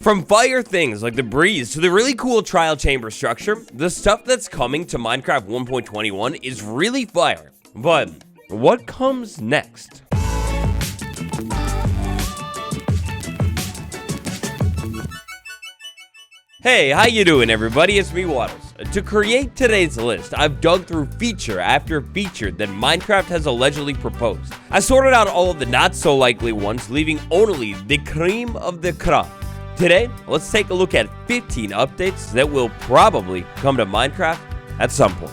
From fire things like the breeze to the really cool trial chamber structure, the stuff that's coming to Minecraft 1.21 is really fire. But what comes next? Hey, how you doing everybody? It's me, Waddles. To create today's list, I've dug through feature after feature that Minecraft has allegedly proposed. I sorted out all of the not so likely ones, leaving only the cream of the crop. Today, let's take a look at 15 updates that will probably come to Minecraft at some point.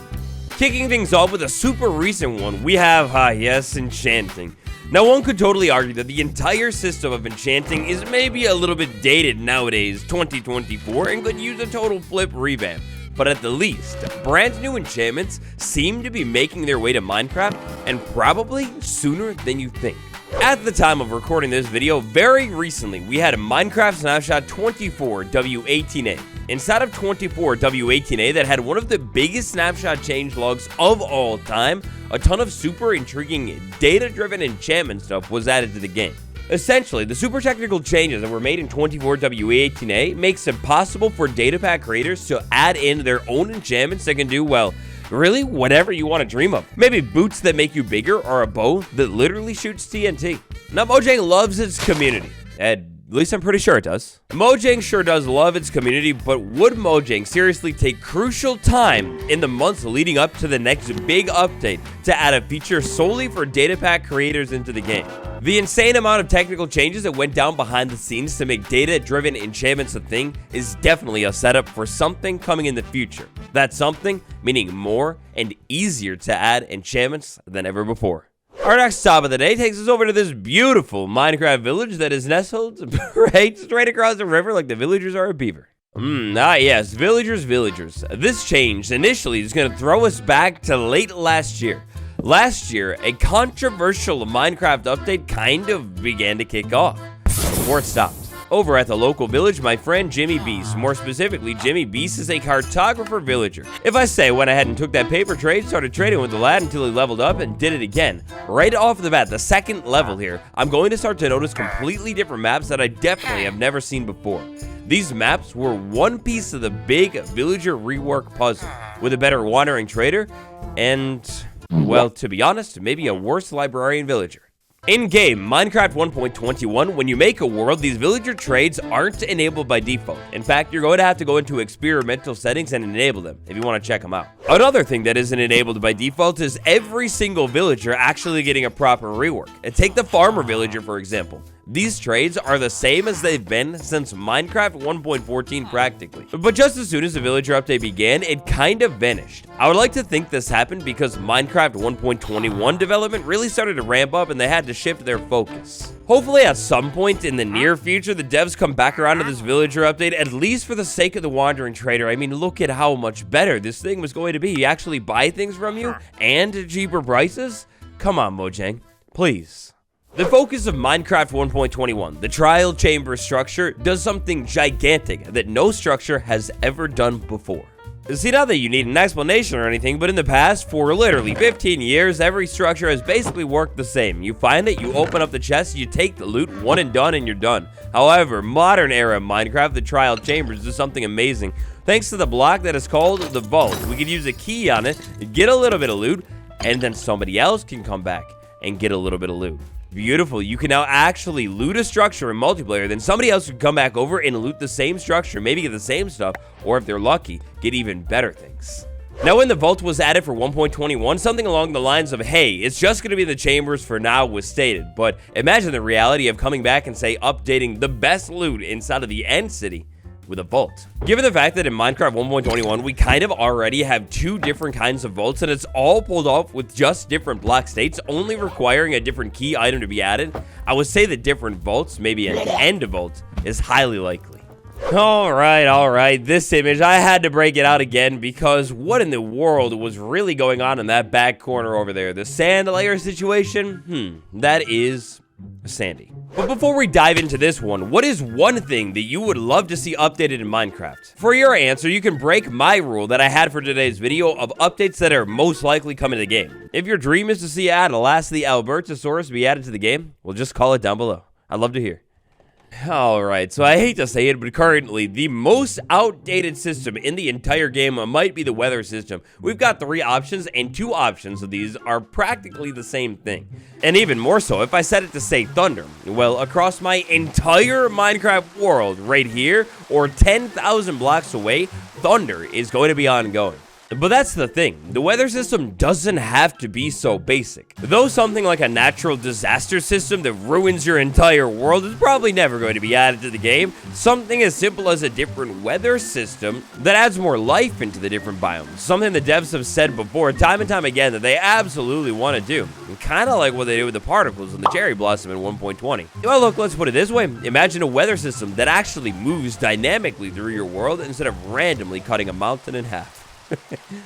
Kicking things off with a super recent one, we have, yes, enchanting. Now, one could totally argue that the entire system of enchanting is maybe a little bit dated nowadays, 2024, and could use a total flip revamp. But at the least, brand new enchantments seem to be making their way to Minecraft, and probably sooner than you think. At the time of recording this video, very recently, we had a Minecraft Snapshot 24 W18A. Inside of 24 W18A that had one of the biggest snapshot changelogs of all time, a ton of super intriguing data-driven enchantment stuff was added to the game. Essentially, the super technical changes that were made in 24 W18A makes it possible for data pack creators to add in their own enchantments that can do, well, really whatever you want to dream of. Maybe boots that make you bigger or a bow that literally shoots TNT. Now, Mojang loves its community. At least I'm pretty sure it does. Mojang sure does love its community, but would Mojang seriously take crucial time in the months leading up to the next big update to add a feature solely for data pack creators into the game? The insane amount of technical changes that went down behind the scenes to make data-driven enchantments a thing is definitely a setup for something coming in the future. That something meaning more and easier to add enchantments than ever before. Our next stop of the day takes us over to this beautiful Minecraft village that is nestled right straight across the river like the villagers are a beaver. Yes, villagers. This change initially is going to throw us back to late last year. Last year, a controversial Minecraft update kind of began to kick off. Before it stopped. Over at the local village, my friend Jimmy Beast, more specifically, Jimmy Beast is a cartographer villager. If I say went ahead and took that paper trade, started trading with the lad until he leveled up and did it again. Right off the bat, the second level here, I'm going to start to notice completely different maps that I definitely have never seen before. These maps were one piece of the big villager rework puzzle, with a better wandering trader and, well, to be honest, maybe a worse librarian villager. In-game, Minecraft 1.21, when you make a world, these villager trades aren't enabled by default. In fact, you're going to have to go into experimental settings and enable them if you want to check them out. Another thing that isn't enabled by default is every single villager actually getting a proper rework. And take the farmer villager, for example. These trades are the same as they've been since Minecraft 1.14 practically. But just as soon as the villager update began, it kind of vanished. I would like to think this happened because Minecraft 1.21 development really started to ramp up and they had to shift their focus. Hopefully at some point in the near future, the devs come back around to this villager update, at least for the sake of the wandering trader. I mean, look at how much better this thing was going to be. You actually buy things from you and at cheaper prices? Come on, Mojang, please. The focus of Minecraft 1.21, the trial chamber structure, does something gigantic that no structure has ever done before. See, not that you need an explanation or anything, but in the past, for literally 15 years, every structure has basically worked the same. You find it, you open up the chest, you take the loot, one and done, and you're done. However, modern era Minecraft, the trial chambers, does something amazing. Thanks to the block that is called the vault, we could use a key on it, get a little bit of loot, and then somebody else can come back and get a little bit of loot. Beautiful. You can now actually loot a structure in multiplayer, then somebody else can come back over and loot the same structure, maybe get the same stuff, or if they're lucky, get even better things. Now, when the vault was added for 1.21, something along the lines of, hey, it's just going to be the chambers for now was stated, but imagine the reality of coming back and, say, updating the best loot inside of the end city with a vault. Given the fact that in Minecraft 1.21, we kind of already have two different kinds of vaults, and it's all pulled off with just different block states, only requiring a different key item to be added, I would say that different vaults, maybe an end vault, is highly likely. Alright, this image, I had to break it out again because what in the world was really going on in that back corner over there? The sand layer situation? That is sandy. But before we dive into this one, what is one thing that you would love to see updated in Minecraft? For your answer, you can break my rule that I had for today's video of updates that are most likely coming to the game. If your dream is to see Last of the Albertosaurus be added to the game, well, just call it down below. I'd love to hear. Alright, so I hate to say it, but currently, the most outdated system in the entire game might be the weather system. We've got 3 options, and 2 options of these are practically the same thing. And even more so, if I set it to say thunder, well, across my entire Minecraft world, right here, or 10,000 blocks away, thunder is going to be ongoing. But that's the thing, the weather system doesn't have to be so basic. Though something like a natural disaster system that ruins your entire world is probably never going to be added to the game, something as simple as a different weather system that adds more life into the different biomes. Something the devs have said before time and time again that they absolutely want to do. Kind of like what they did with the particles in the cherry blossom in 1.20. Well, look, let's put it this way. Imagine a weather system that actually moves dynamically through your world instead of randomly cutting a mountain in half.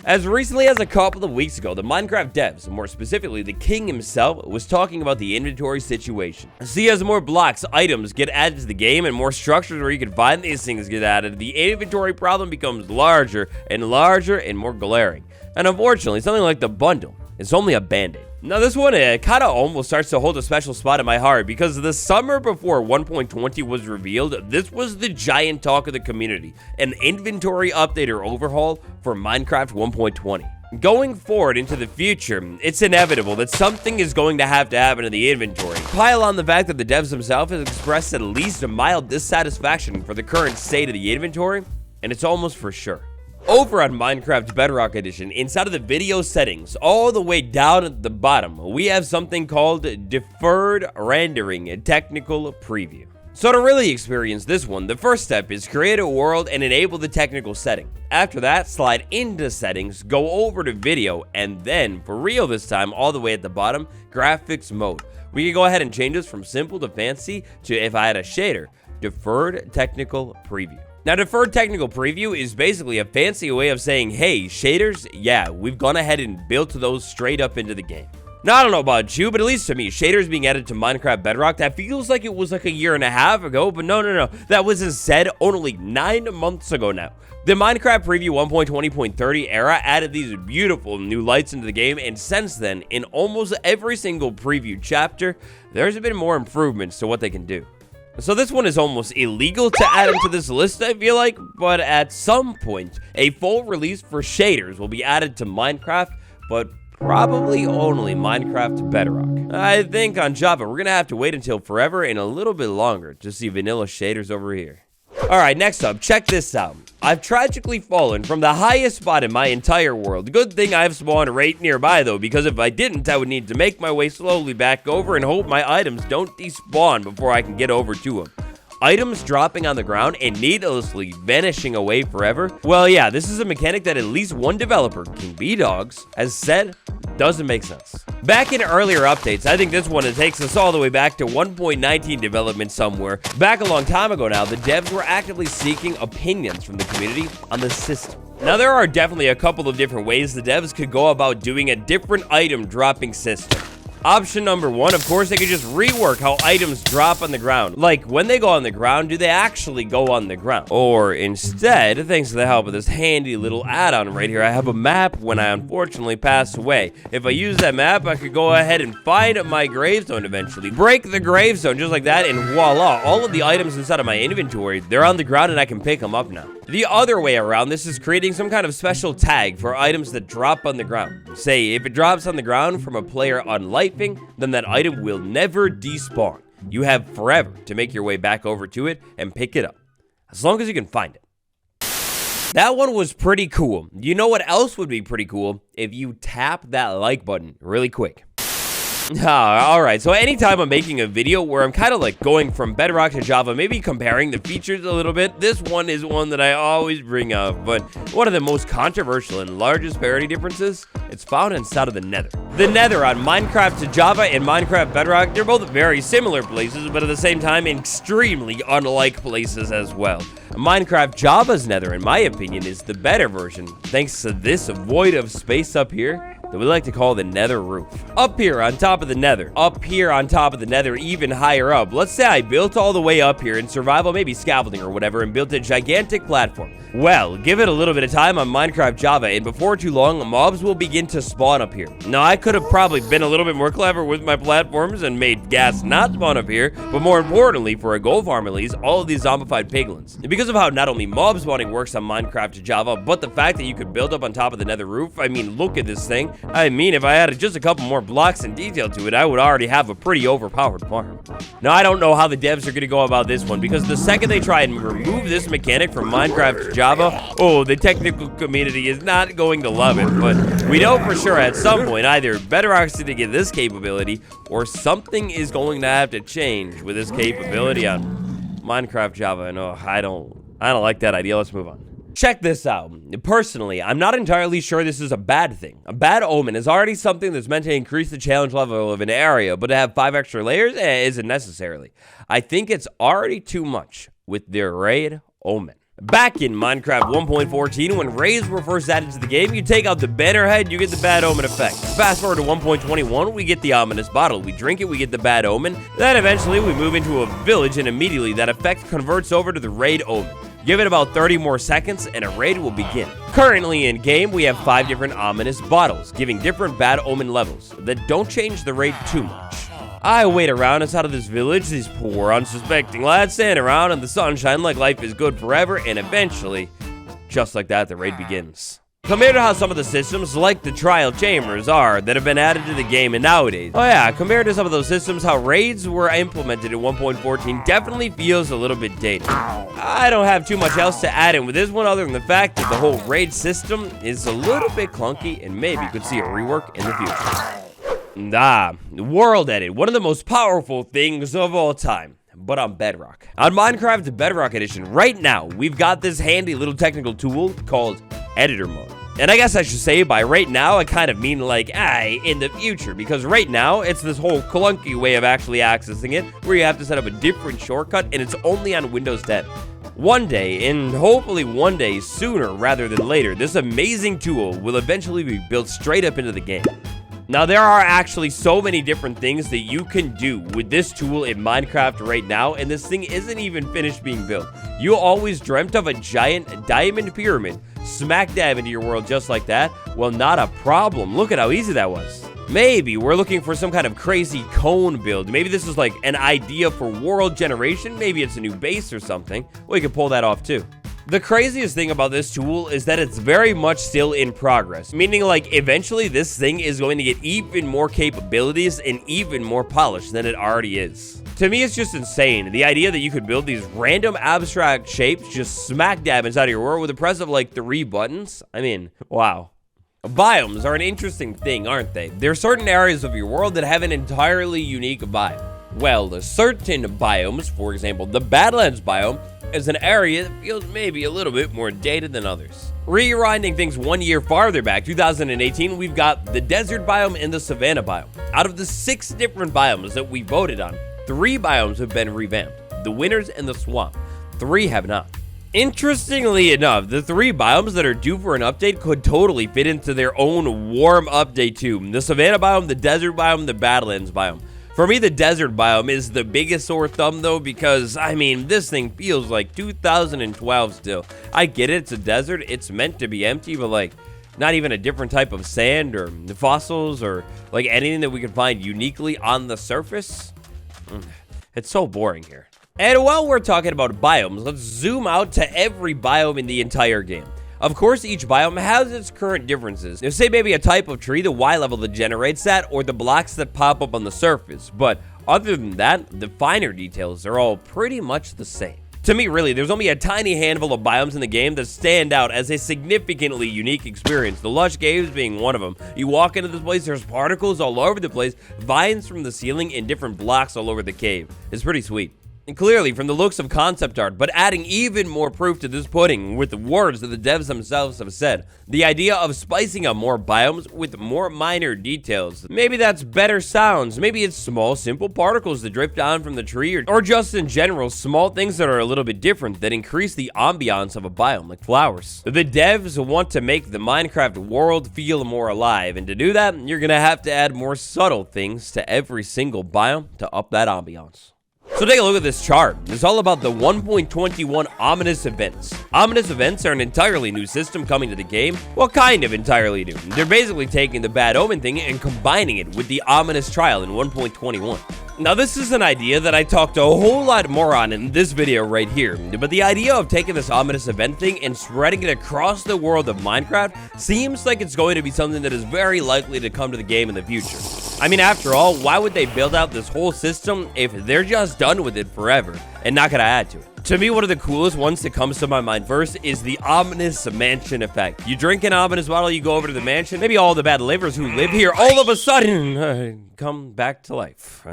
As recently as a couple of weeks ago, the Minecraft devs, more specifically the king himself, was talking about the inventory situation. See, as more blocks, items get added to the game and more structures where you can find these things get added, the inventory problem becomes larger and more glaring. And unfortunately, something like the bundle is only a band-aid. Now this one kind of almost starts to hold a special spot in my heart because the summer before 1.20 was revealed, this was the giant talk of the community, an inventory update or overhaul for Minecraft 1.20. Going forward into the future, it's inevitable that something is going to happen in the inventory. Pile on the fact that the devs themselves have expressed at least a mild dissatisfaction for the current state of the inventory, and it's almost for sure. Over on Minecraft Bedrock Edition, inside of the video settings, all the way down at the bottom, we have something called Deferred Rendering Technical Preview. So to really experience this one, the first step is create a world and enable the technical setting. After that, slide into settings, go over to video, and then, for real this time, all the way at the bottom, graphics mode. We can go ahead and change this from simple to fancy to, if I had a shader, Deferred Technical Preview. Now, Deferred Technical Preview is basically a fancy way of saying, hey, shaders, yeah, we've gone ahead and built those straight up into the game. Now, I don't know about you, but at least to me, shaders being added to Minecraft Bedrock, that feels like it was like a year and a half ago, but no. That was instead only 9 months ago now. The Minecraft Preview 1.20.30 era added these beautiful new lights into the game, and since then, in almost every single preview chapter, there's been more improvements to what they can do. So this one is almost illegal to add into this list, I feel like, but at some point, a full release for shaders will be added to Minecraft, but probably only Minecraft Bedrock. I think on Java, we're gonna have to wait until forever and a little bit longer to see vanilla shaders over here. Alright, next up, check this out. I've tragically fallen from the highest spot in my entire world. Good thing I've spawned right nearby though, because if I didn't, I would need to make my way slowly back over and hope my items don't despawn before I can get over to them. Items dropping on the ground and needlessly vanishing away forever? Well, yeah, this is a mechanic that at least one developer, King B Dogs, has said doesn't make sense. Back in earlier updates, I think this one takes us all the way back to 1.19 development somewhere. Back a long time ago now, the devs were actively seeking opinions from the community on the system. Now, there are definitely a couple of different ways the devs could go about doing a different item dropping system. Option number 1, of course, they could just rework how items drop on the ground. Like, when they go on the ground, do they actually go on the ground? Or instead, thanks to the help of this handy little add-on right here, I have a map when I unfortunately pass away. If I use that map, I could go ahead and find my gravestone eventually. Break the gravestone just like that, and voila, all of the items inside of my inventory, they're on the ground and I can pick them up now. The other way around, this is creating some kind of special tag for items that drop on the ground. Say, if it drops on the ground from a player unlifing, then that item will never despawn. You have forever to make your way back over to it and pick it up, as long as you can find it. That one was pretty cool. You know what else would be pretty cool? If you tap that like button really quick. Alright, so anytime I'm making a video where I'm kind of like going from Bedrock to Java, maybe comparing the features a little bit, this one is one that I always bring up, but one of the most controversial and largest parity differences, it's found inside of the Nether. The Nether on Minecraft to Java and Minecraft Bedrock, they're both very similar places, but at the same time, extremely unlike places as well. Minecraft Java's Nether, in my opinion, is the better version, thanks to this void of space up here. that we like to call the nether roof. Up here on top of the nether, even higher up, let's say I built all the way up here in survival, maybe scaffolding or whatever, and built a gigantic platform. Well, give it a little bit of time on Minecraft Java, and before too long, mobs will begin to spawn up here. Now, I could have probably been a little bit more clever with my platforms and made gas not spawn up here, but more importantly, for a gold farm at least, all of these zombified piglins. And because of how not only mob spawning works on Minecraft Java, but the fact that you could build up on top of the nether roof, I mean, look at this thing. I mean, if I added just a couple more blocks and detail to it, I would already have a pretty overpowered farm. Now, I don't know how the devs are going to go about this one, because the second they try and remove this mechanic from Minecraft Java, oh, the technical community is not going to love it. But we know for sure at some point, either Bedrock's going to get this capability, or something is going to have to change with this capability on Minecraft Java. And oh, I don't like that idea. Let's move on. Check this out. Personally, I'm not entirely sure this is a bad thing. A bad omen is already something that's meant to increase the challenge level of an area, but to have 5 extra layers isn't necessarily. I think it's already too much with the raid omen. Back in Minecraft 1.14, when raids were first added to the game, you take out the banner head, you get the bad omen effect. Fast forward to 1.21, we get the ominous bottle. We drink it, we get the bad omen. Then eventually we move into a village, and immediately that effect converts over to the raid omen. Give it about 30 more seconds and a raid will begin. Currently in game, we have 5 different ominous bottles, giving different bad omen levels that don't change the raid too much. I wait around inside of this village, these poor, unsuspecting lads stand around in the sunshine like life is good forever, and eventually, just like that, the raid begins. Compared to how some of the systems, like the trial chambers, are that have been added to the game and nowadays, oh yeah, compared to some of those systems, how raids were implemented in 1.14 definitely feels a little bit dated. I don't have too much else to add in with this one other than the fact that the whole raid system is a little bit clunky and maybe could see a rework in the future. World Edit, one of the most powerful things of all time, but on Bedrock. On Minecraft Bedrock Edition, right now, we've got this handy little technical tool called Editor Mode. And I guess I should say by right now, I kind of mean like, in the future, because right now, it's this whole clunky way of actually accessing it, where you have to set up a different shortcut, and it's only on Windows 10. One day, and hopefully one day sooner rather than later, this amazing tool will eventually be built straight up into the game. Now, there are actually so many different things that you can do with this tool in Minecraft right now, and this thing isn't even finished being built. You always dreamt of a giant diamond pyramid smack dab into your world just like that? Well, not a problem. Look at how easy that was. Maybe we're looking for some kind of crazy cone build. Maybe this is like an idea for world generation. Maybe it's a new base or something. We could pull that off too. The craziest thing about this tool is that it's very much still in progress, meaning like eventually this thing is going to get even more capabilities and even more polished than it already is. To me, it's just insane. The idea that you could build these random abstract shapes just smack dab inside of your world with a press of like 3 buttons. I mean, wow. Biomes are an interesting thing, aren't they? There are certain areas of your world that have an entirely unique vibe. Well, certain biomes, for example, the Badlands biome, is an area that feels maybe a little bit more dated than others. Rewinding things 1 year farther back, 2018, we've got the desert biome and the savanna biome. Out of the 6 different biomes that we voted on, 3 biomes have been revamped. The winters and the swamp. 3 have not. Interestingly enough, the 3 biomes that are due for an update could totally fit into their own warm update too. The savanna biome, the desert biome, the Badlands biome. For me, the desert biome is the biggest sore thumb though, because I mean, this thing feels like 2012 still. I get it, it's a desert, it's meant to be empty, but like, not even a different type of sand or fossils or like anything that we can find uniquely on the surface. It's so boring here. And while we're talking about biomes, let's zoom out to every biome in the entire game. Of course, each biome has its current differences. Now, say maybe a type of tree, the Y level that generates that, or the blocks that pop up on the surface. But other than that, the finer details are all pretty much the same. To me, really, there's only a tiny handful of biomes in the game that stand out as a significantly unique experience. The lush caves being one of them. You walk into this place, there's particles all over the place, vines from the ceiling, and different blocks all over the cave. It's pretty sweet. And clearly, from the looks of concept art, but adding even more proof to this pudding with the words that the devs themselves have said, the idea of spicing up more biomes with more minor details. Maybe that's better sounds, maybe it's small, simple particles that drift down from the tree, or just in general, small things that are a little bit different that increase the ambiance of a biome, like flowers. The devs want to make the Minecraft world feel more alive, and to do that, you're gonna have to add more subtle things to every single biome to up that ambiance. So take a look at this chart. It's all about the 1.21 Ominous Events. Ominous Events are an entirely new system coming to the game. Well, kind of entirely new. They're basically taking the Bad Omen thing and combining it with the Ominous Trial in 1.21. Now, this is an idea that I talked a whole lot more on in this video right here, but the idea of taking this Ominous Event thing and spreading it across the world of Minecraft seems like it's going to be something that is very likely to come to the game in the future. I mean, after all, why would they build out this whole system if they're just done with it forever and not gonna add to it? To me, one of the coolest ones that comes to my mind first is the Ominous Mansion effect. You drink an ominous bottle, you go over to the mansion, maybe all the bad livers who live here all of a sudden come back to life.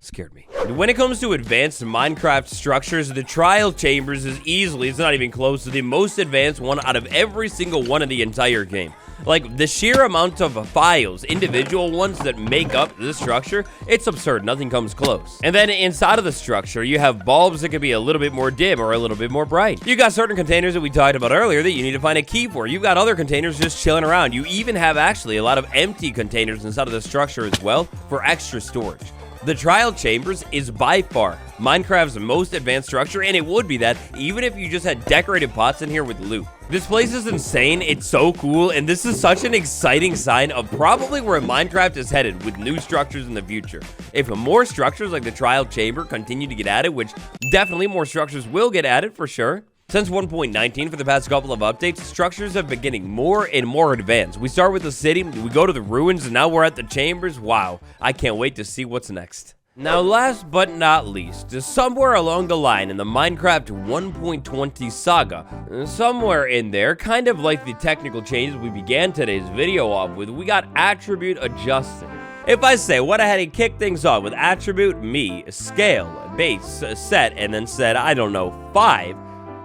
Scared me. When it comes to advanced Minecraft structures, the Trial Chambers is easily, it's not even close to the most advanced one out of every single one in the entire game. Like, the sheer amount of files, individual ones that make up this structure, it's absurd. Nothing comes close. And then inside of the structure, you have bulbs that can be a little bit more dim or a little bit more bright. You got certain containers that we talked about earlier that you need to find a key for. You've got other containers just chilling around. You even have actually a lot of empty containers inside of the structure as well for extra storage. The Trial Chambers is by far Minecraft's most advanced structure, and it would be that even if you just had decorated pots in here with loot. This place is insane, it's so cool, and this is such an exciting sign of probably where Minecraft is headed with new structures in the future. If more structures like the Trial Chamber continue to get added, which definitely more structures will get added for sure. Since 1.19, for the past couple of updates, structures have been getting more and more advanced. We start with the city, we go to the ruins, and now we're at the chambers. Wow, I can't wait to see what's next. Now, last but not least, somewhere along the line in the Minecraft 1.20 saga, somewhere in there, kind of like the technical changes we began today's video off with, we got attribute adjusted. If I say what I had to kick things off with attribute me, scale, base, set, and then said, I don't know, 5,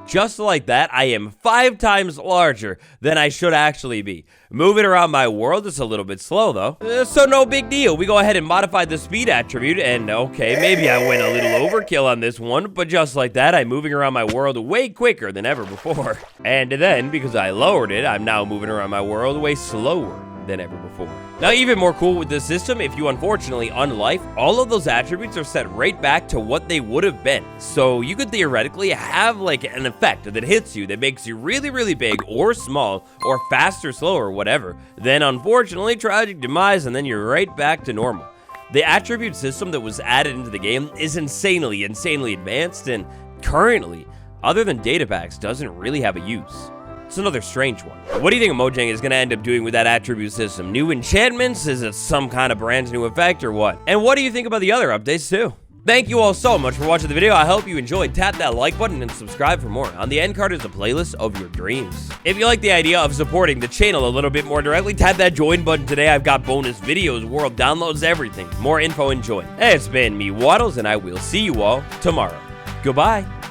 just like that, I am 5 times larger than I should actually be. Moving around my world is a little bit slow, though. So no big deal. We go ahead and modify the speed attribute, and okay, maybe I went a little overkill on this one, but just like that, I'm moving around my world way quicker than ever before. And then, because I lowered it, I'm now moving around my world way slower than ever before. Now, even more cool with this system, if you unfortunately unlife, all of those attributes are set right back to what they would have been. So you could theoretically have like an effect that hits you that makes you really, really big or small or fast or slow or whatever. Then unfortunately, tragic demise, and then you're right back to normal. The attribute system that was added into the game is insanely advanced, and currently, other than data packs, doesn't really have a use. It's another strange one. What do you think Mojang is going to end up doing with that attribute system? New enchantments? Is it some kind of brand new effect or what? And what do you think about the other updates too? Thank you all so much for watching the video. I hope you enjoyed. Tap that like button and subscribe for more. On the end card is a playlist of your dreams. If you like the idea of supporting the channel a little bit more directly, tap that join button today. I've got bonus videos, world downloads, everything. More info and join. It's been me, Waddles, and I will see you all tomorrow. Goodbye.